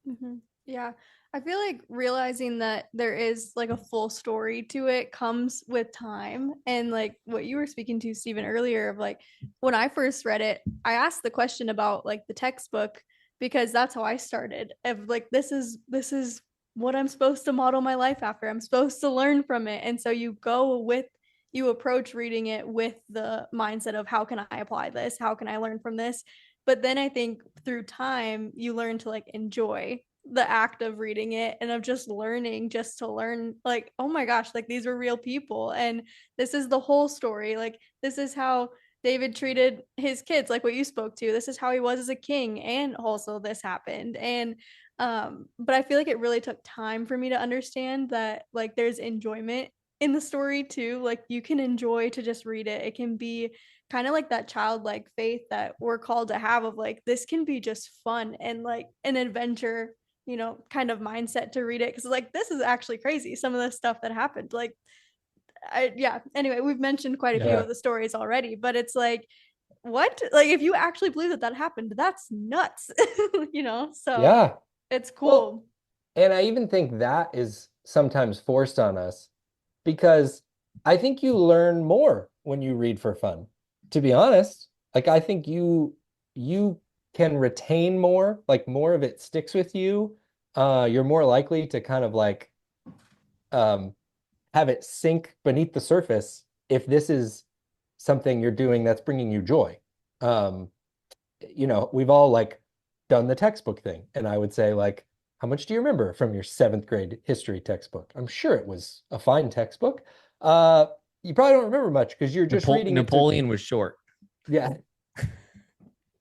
Mhm. Yeah. I feel like realizing that there is like a full story to it comes with time. And like what you were speaking to, Stephen, earlier of like when I first read it, I asked the question about like the textbook because that's how I started. Of like this is what I'm supposed to model my life after. I'm supposed to learn from it. And so you go with you approach reading it with the mindset of how can I apply this? How can I learn from this? But then I think through time, you learn to like enjoy the act of reading it and of just learning just to learn, like, oh my gosh, like these are real people and this is the whole story. Like this is how David treated his kids, like what you spoke to. This is how he was as a king, and also this happened. And but I feel like it really took time for me to understand that like there's enjoyment in the story too. Like you can enjoy to just read it. It can be kind of like that childlike faith that we're called to have of like this can be just fun and like an adventure, you know, kind of mindset to read it, because like this is actually crazy, some of the stuff that happened. Like yeah, anyway, we've mentioned quite a few Yeah. of the stories already, but it's like what, like if you actually believe that that happened, that's nuts. You know, so Yeah. it's Well, cool. and I even think that is sometimes forced on us because I think you learn more when you read for fun. To be honest, like I think you can retain more, like more of it sticks with you. You're more likely to kind of like um have it sink beneath the surface if this is something you're doing that's bringing you joy. Um, we've all like done the textbook thing. And I would say, like, how much do you remember from your seventh grade history textbook? I'm sure it was a fine textbook. Uh, you probably don't remember much because you're just reading it to, Napoleon was short. yeah,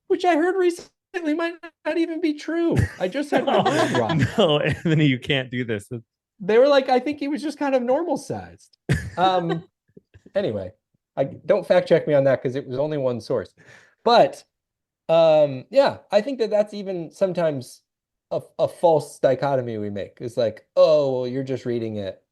which I heard recently might not even be true. I just had my mind rocked. No, Anthony, you can't do this. They were like, I think he was just kind of normal sized. Um, anyway, I don't fact check me on that because it was only one source. But yeah, I think that that's even sometimes a false dichotomy we make. It's like, oh, well, you're just reading it,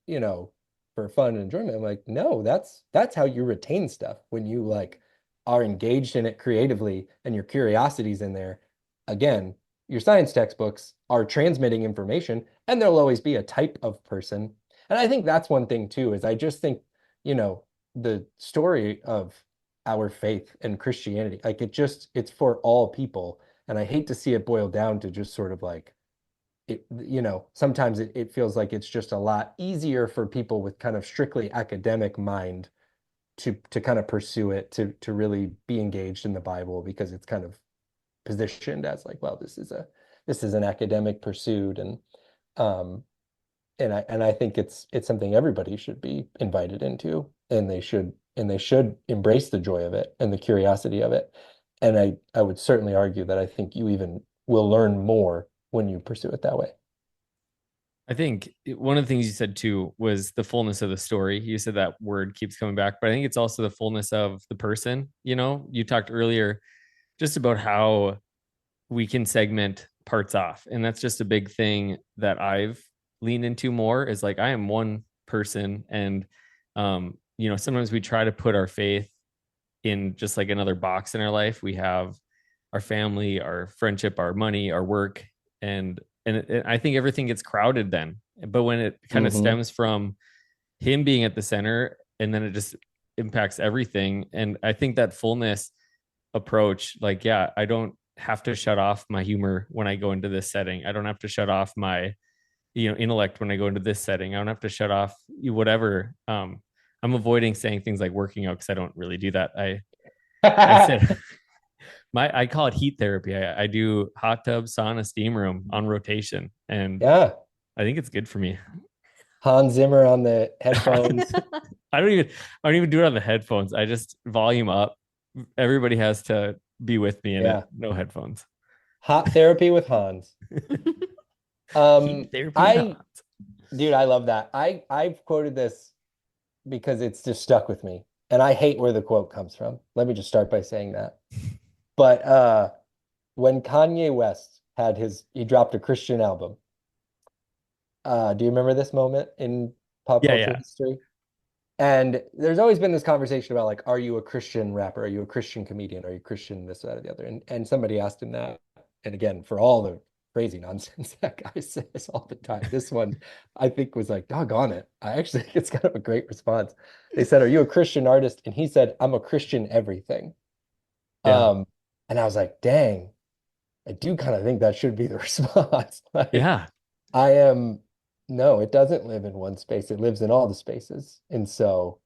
for fun and enjoyment. I'm like, no, that's how you retain stuff when you like are engaged in it creatively and your curiosity's in there. Again, your science textbooks are transmitting information, and there'll always be a type of person. And I think that's one thing too, is I just think, you know, the story of our faith and Christianity. Like it's for all people. And I hate to see it boil down to just sort of like it, sometimes it feels like it's just a lot easier for people with kind of strictly academic mind to kind of pursue it, to really be engaged in the Bible because it's kind of positioned as like, well, this is an academic pursuit. Um and I think it's something everybody should be invited into, and they should embrace the joy of it and the curiosity of it. And I would certainly argue that I think you even will learn more when you pursue it that way. I think one of the things you said too was the fullness of the story. You said that word keeps coming back, but I think it's also the fullness of the person. You know, you talked earlier just about how we can segment parts off. And that's just a big thing that I've leaned into more is like I am one person. And sometimes we try to put our faith in just like another box in our life. We have our family, our friendship, our money, our work, and I think everything gets crowded then. But when it kind of Mm-hmm. stems from him being at the center, and then it just impacts everything. And I think that fullness approach, like, yeah, I don't have to shut off my humor when I go into this setting. I don't have to shut off my, intellect when I go into this setting. I don't have to shut off whatever. I'm avoiding saying things like working out because I don't really do that. I said I call it heat therapy. I do hot tub, sauna, steam room on rotation, and Yeah. I think it's good for me. Hans Zimmer on the headphones. I don't even do it on the headphones. I just volume up. Everybody has to be with me in it. Yeah. No headphones. Hot therapy with Hans. Heat therapy with I hot. Dude, I love that. I've quoted this because it's just stuck with me. And I hate where the quote comes from. Let me just start by saying that. But when Kanye West he dropped a Christian album. Do you remember this moment in pop Yeah, culture yeah. history? And there's always been this conversation about like, are you a Christian rapper? Are you a Christian comedian? Are you Christian this, that, or the other? And somebody asked him that. And again, for all the crazy nonsense that guy says all the time, this one I think was like, doggone it. I actually think it's kind of a great response. They said, are you a Christian artist? And he said, I'm a Christian everything. Yeah. Um, and I was like, dang, I do kind of think that should be the response. Like, Yeah. no, it doesn't live in one space. It lives in all the spaces. And so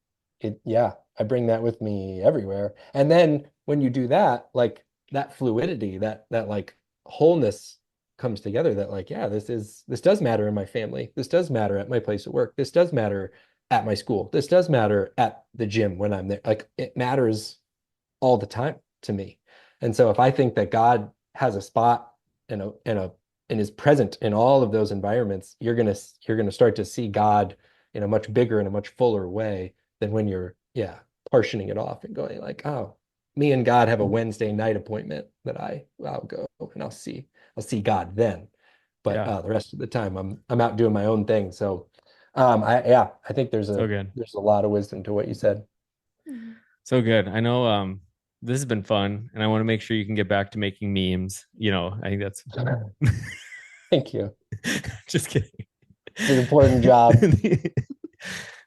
yeah, I bring that with me everywhere. And then when you do that, like that fluidity, that like wholeness comes together, that like, yeah, this does matter in my family. This does matter at my place of work. This does matter at my school. This does matter at the gym when I'm there. Like it matters all the time to me. And so if I think that God has a spot and is present in all of those environments, you're gonna start to see God in a much bigger and a much fuller way than when you're, yeah, partitioning it off and going like, oh, me and God have a Wednesday night appointment that I'll go and I'll see God then. But Yeah. the rest of the time I'm out doing my own thing. So I think there's So a good. there's a lot of wisdom to what you said. Mhm. So good. I know this has been fun and I want to make sure you can get back to making memes. I think that's Thank you. just kidding. It's an important job.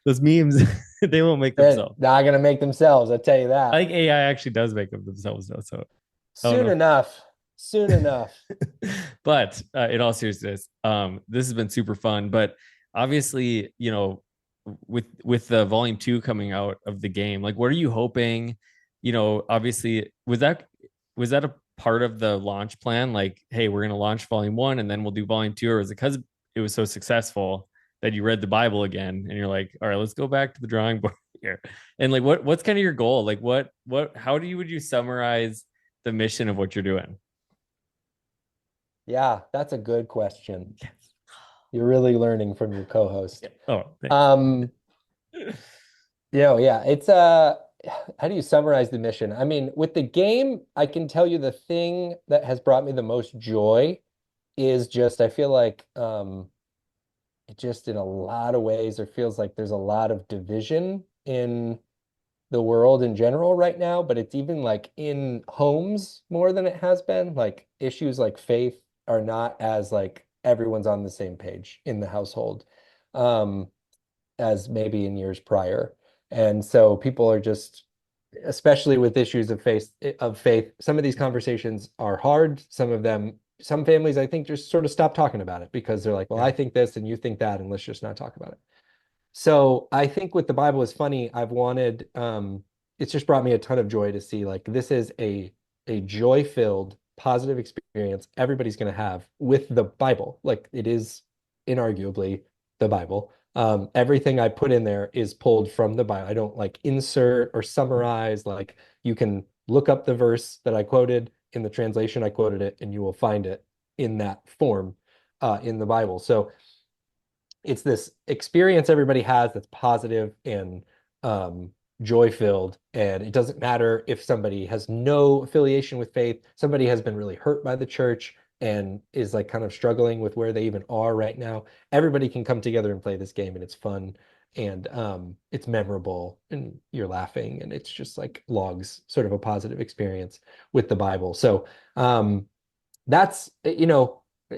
Those memes, they won't make They're themselves. not gonna make themselves, I tell you I that. think AI actually does make them themselves though. So I don't Soon know. enough. Soon enough. But in all seriousness, this has been super fun. But obviously, with the volume two coming out of the game, like, what are you hoping? Obviously, was that a part of the launch plan? Like, hey, we're gonna launch volume one and then we'll do volume two, or is it because it was so successful that you read the Bible again and you're like, all right, let's go back to the drawing board here? And like, what's kind of your goal? Like, how would you summarize the mission of what you're doing? Yeah, that's a good question. You're really learning from your co-host. Oh, thanks. Um, yeah, it's how do you summarize the mission? I mean, with the game, I can tell you the thing that has brought me the most joy is just I feel like it just in a lot of ways there feels like there's a lot of division in the world in general right now, but it's even like in homes more than it has been. Like issues like faith are not as like everyone's on the same page in the household um, as maybe in years prior. And so people are just, especially with issues of faith, some of these conversations are hard. Some families, I think, just sort of stop talking about it because they're like, well, Yeah. I think this and you think that, and let's just not talk about it. So I think with the Bible is funny, it's just brought me a ton of joy to see like this is a joy-filled, positive experience everybody's going to have with the Bible. Like it is inarguably the Bible. Everything I put in there is pulled from the Bible. I don't like insert or summarize. Like you can look up the verse that I quoted in the translation I quoted it, and you will find it in that form in the Bible. So it's this experience everybody has that's positive and joy filled. And it doesn't matter if somebody has no affiliation with faith, somebody has been really hurt by the church and is like kind of struggling with where they even are right now. Everybody can come together and play this game, and it's fun and it's memorable, and you're laughing, and it's just like logs sort of a positive experience with the Bible. So that's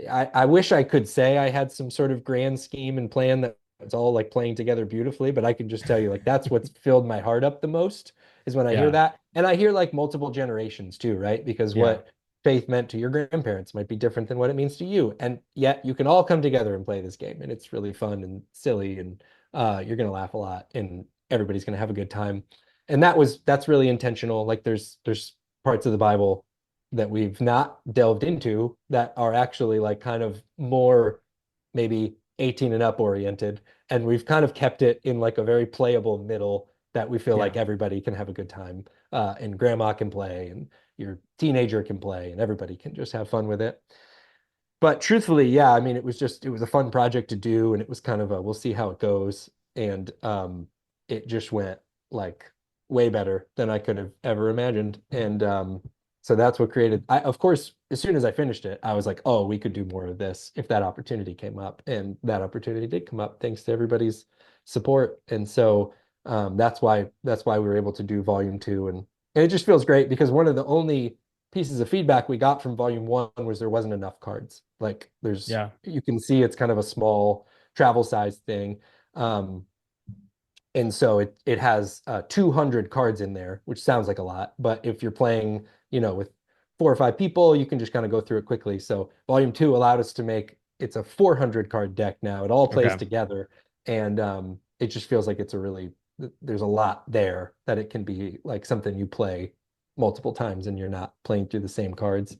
I wish I could say I had some sort of grand scheme and plan that it's all like playing together beautifully, but I can just tell you like that's what's filled my heart up the most is when I hear Yeah. that. And I hear like multiple generations too, right? Because Yeah. what faith meant to your grandparents might be different than what it means to you. And yet you can all come together and play this game, and it's really fun and silly, and you're gonna laugh a lot and everybody's gonna have a good time. And that's really intentional. Like there's parts of the Bible that we've not delved into that are actually like kind of more maybe 18 and up oriented. And we've kind of kept it in like a very playable middle that we feel Yeah. like everybody can have a good time. And grandma can play, and your teenager can play, and everybody can just have fun with it. But truthfully, yeah, I mean, it was a fun project to do, and it was kind of a we'll see how it goes. And it just went like way better than I could have ever imagined. And so that's what created of course, as soon as I finished it, I was like, oh, we could do more of this if that opportunity came up. And that opportunity did come up thanks to everybody's support. And so that's why we were able to do volume two. And it just feels great because one of the only pieces of feedback we got from volume one was there wasn't enough cards. Like Yeah. you can see it's kind of a small travel size thing. Um, and so it has 200 cards in there, which sounds like a lot, but if you're playing, with 4 or 5 people, you can just kind of go through it quickly. So volume two allowed us to make it's a 400 card deck now. It all plays Okay. together, and it just feels like it's a really there's a lot there that it can be like something you play multiple times and you're not playing through the same cards.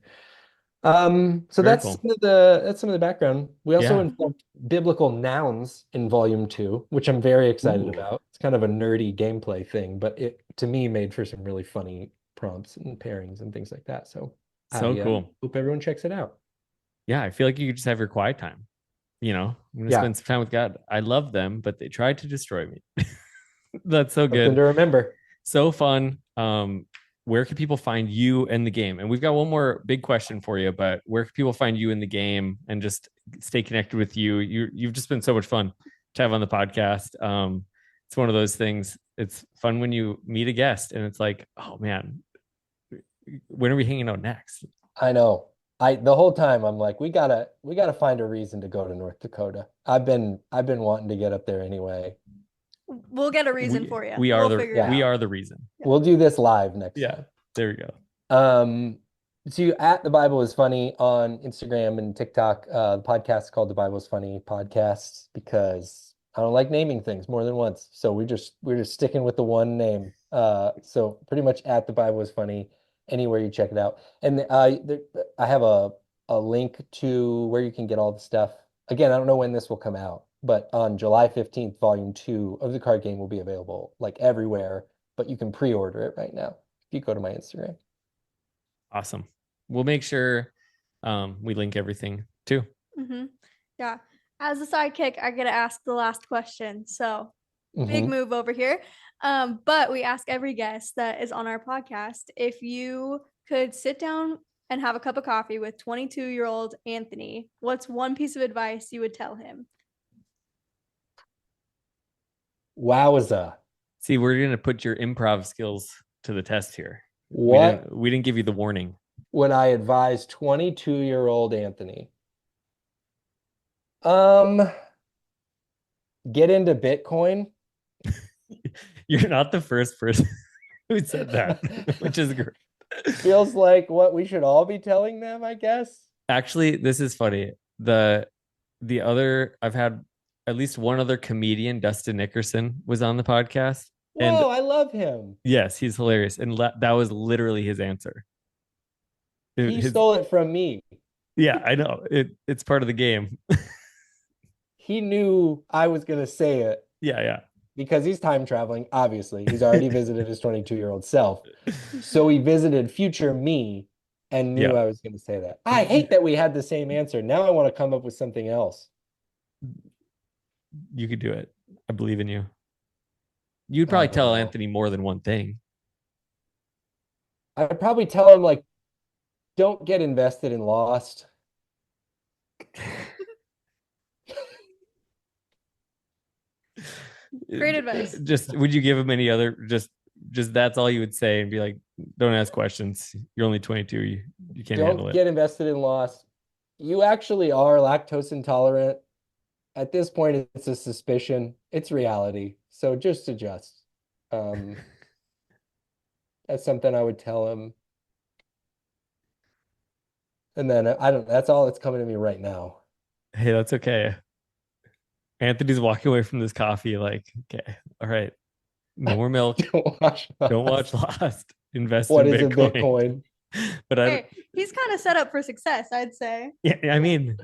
So Very that's cool. some of the background. We also Yeah. involved biblical nouns in volume 2, which I'm very excited Ooh, about. It's kind of a nerdy gameplay thing, but it to me made for some really funny prompts and pairings and things like that. So so I cool. hope everyone checks it out. Yeah, I feel like you could just have your quiet time. I'm gonna Yeah, spend some time with God. I love them, but they tried to destroy me. That's so something good. to remember. So fun. Where can people find you in the game? And we've got one more big question for you, but where can people find you in the game and just stay connected with you? You've just been so much fun to have on the podcast. It's one of those things. It's fun when you meet a guest and it's like, oh man, when are we hanging out next? I know. The whole time I'm like, we gotta find a reason to go to North Dakota. I've been wanting to get up there anyway. We'll get a reason We for you. we are We'll the figure it we out. are the reason. Yeah. We'll do this live next Yeah, time. there we go. Um, so you at the Bible is funny on Instagram and TikTok. The podcast is called The Bible is Funny Podcast because I don't like naming things more than once. So we're just sticking with the one name. So pretty much at the Bible is funny anywhere you check it out. And I have a link to where you can get all the stuff. Again, I don't know when this will come out, but on July 15th, volume 2 of the card game will be available like everywhere, but you can pre-order it right now if you go to my Instagram. Awesome. We'll make sure we link everything too. Mm-hmm. Yeah. As a sidekick, I get to ask the last question. So big Mhm. move over here. But we ask every guest that is on our podcast if you could sit down and have a cup of coffee with 22-year-old Anthony, what's one piece of advice you would tell him? Wowza. See, we're gonna put your improv skills to the test here. We What didn't we didn't give you the warning. would I advise 22-year-old Anthony? Um, get into Bitcoin. You're not the first person who said that, which is great. Feels like what we should all be telling them, I guess. Actually, this is funny. The other I've had at least one other comedian, Dustin Nickerson, was on the podcast. And Whoa, I love him. yes, he's hilarious. And that was literally his answer. He His, stole it from me. yeah, I know. It's part of the game. He knew I was going to say it Yeah, yeah. because he's time traveling, obviously. He's already visited his 22-year-old self. So he visited future me and knew Yeah. I was going to say that. I hate that we had the same answer. Now I want to come up with something else. You could do it. I believe in you. You'd probably tell Anthony more than one thing. I'd probably tell him, like, don't get invested in Lost. Great advice. Just would you give him any other just that's all you would say and be like, don't ask questions. You're only 22. You can't handle Don't it. get invested in Lost. You actually are lactose intolerant. At this point, it's a suspicion. It's reality. So just adjust. That's something I would tell him. And then I don't, that's all that's coming to me right now. Hey, that's okay. Anthony's walking away from this coffee like, okay, all right. No more milk. Don't watch Don't Lost. watch Lost. Invest What in is a Bitcoin. Bitcoin? But Hey, he's kind of set up for success, I'd say. yeah, I mean,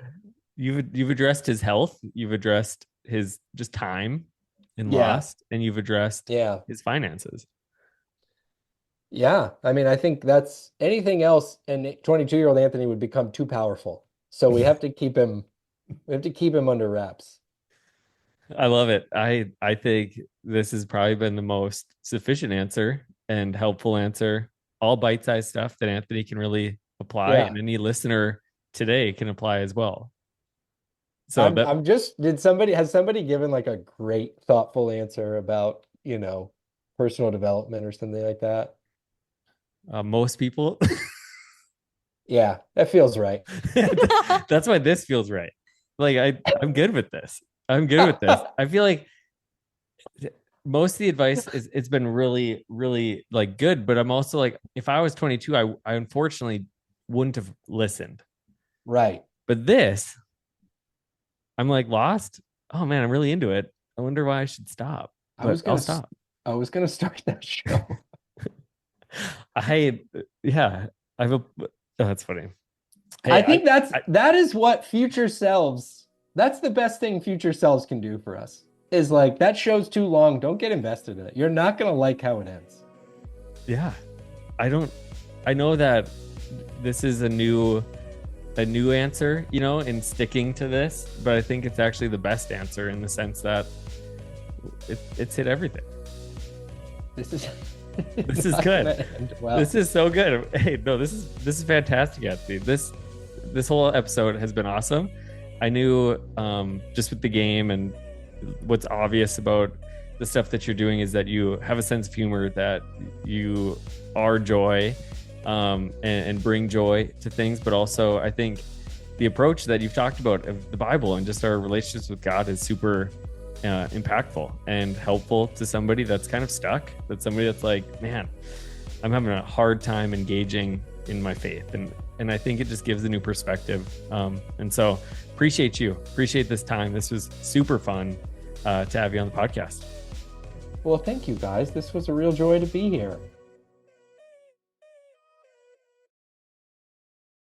you've addressed his health, you've addressed his just time in Yeah. Lost, and you've addressed Yeah. his finances. Yeah. I mean, I think that's anything else, and 22-year-old Anthony would become too powerful. So we have to keep him under wraps. I love it. I think this has probably been the most sufficient answer and helpful answer. All bite-sized stuff that Anthony can really apply, Yeah. and any listener today can apply as well. So has somebody given like a great thoughtful answer about, personal development or something like that? Most people, Yeah, that feels right. that's why this feels right. Like I'm good with this. I'm good with this. I feel like most of the advice is it's been really, really like good, but I'm also like, if I was 22, I unfortunately wouldn't have listened. Right. But this, I'm like lost. Oh man, I'm really into it. I wonder why I should stop. But I'll stop. I was gonna start that show. I have a oh, that's funny. Hey, I think that is what future selves, that's the best thing future selves can do for us. Is like, that show's too long. Don't get invested in it. You're not gonna like how it ends. Yeah. I know that this is a new answer, in sticking to this, but I think it's actually the best answer in the sense that it's hit everything. This is good. Well. This is so good. Hey, no, this is fantastic, Anthony. This whole episode has been awesome. I knew just with the game and what's obvious about the stuff that you're doing is that you have a sense of humor, that you are joy, and bring joy to things. But also, I think the approach that you've talked about of the Bible and just our relationships with God is super impactful and helpful to somebody that's kind of stuck, that's somebody that's like, man, I'm having a hard time engaging in my faith. And I think it just gives a new perspective. And so appreciate this time. This was super fun to have you on the podcast. Well, thank you guys. This was a real joy to be here.